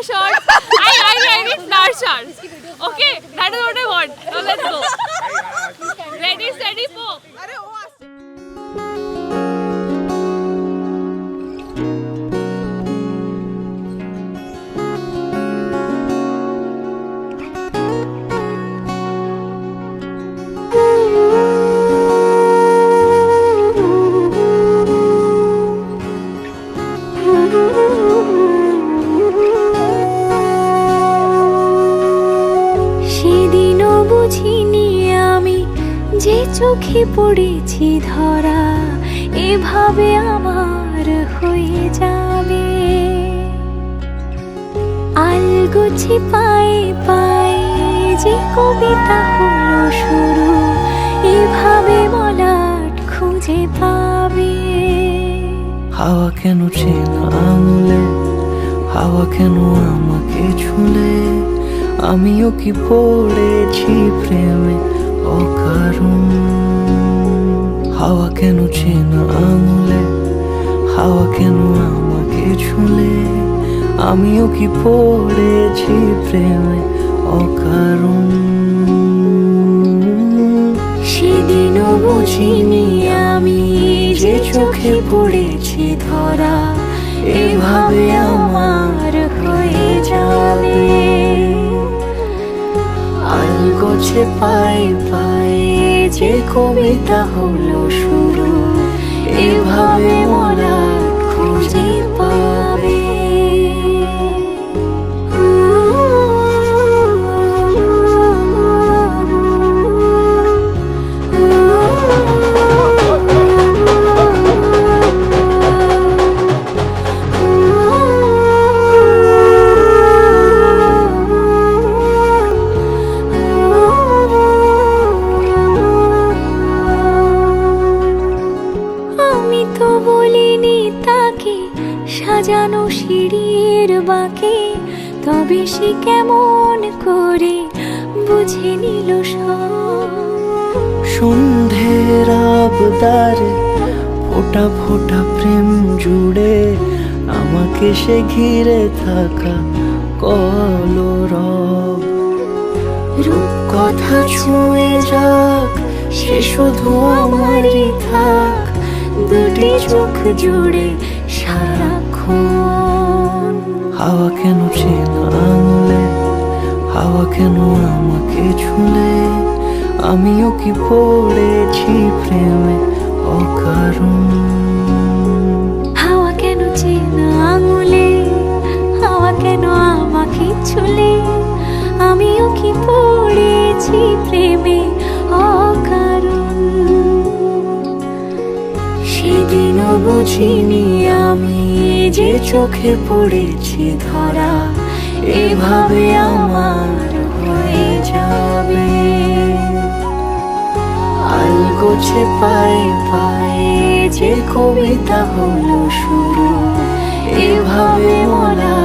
shorts. I need flare shorts. Okay, that is what I want. Now let's go. Ready, steady, pop. সেদিনও বুঝিনি আমি যে চোখে পড়েছি ধরা এভাবে আমার হয়ে যাবে। আলগোছে পায়ে পায়ে যে কবিতা হলো শুরু এভাবে মলাট খুঁজে পাবে। হাওয়া কেন চেনা আঙুলে, হাওয়া কেন আমাকে ছুলে, আমিও কি পড়েছি প্রেমে অকারণ। হাওয়া কেন চেনা আঙুলে, হাওয়া কেন আমাকে ছুলে, আমিও কি পড়েছি প্রেমে অকারণ। সেদিনও বুঝিনি আমি যে চোখে পড়েছি ধরা এভাবে আমার হয়ে যাবে। আলগোছে পায়ে পায়ে যে কবিতা হলো শুরু এভাবে মোরা খুঁজে পাবে। সাজানো সিঁড়ির বাঁকে তবে সে কেমন করে বুঝে নিল সব। সন্ধ্যের আবদারে ফোটা ফোটা প্রেম জুড়ে আমাকে সে ঘিরে থাকা কলরব। রূপকথা ছুঁয়ে যাক সে শুধু আমারই থাক দুটি চোখ জুড়ে সারাক্ষণ। হাওয়া কেন চেনা আঙুলে, হাওয়া কেন আমাকে ছুলে, আমিও কি পড়েছি প্রেমে অকারণ। হাওয়া কেন চেনা আঙুলে, হাওয়া কেন আমাকে ছুলে, আমিও কি পড়েছি প্রেমে অকারণ। সেদিনও বুঝিনি আমি যে চোখে পড়েছি ধরা এভাবে আমার হয়ে যাবে। আলগোছে পায়ে পায়ে যে কবিতা হলো শুরু এভাবে মোরা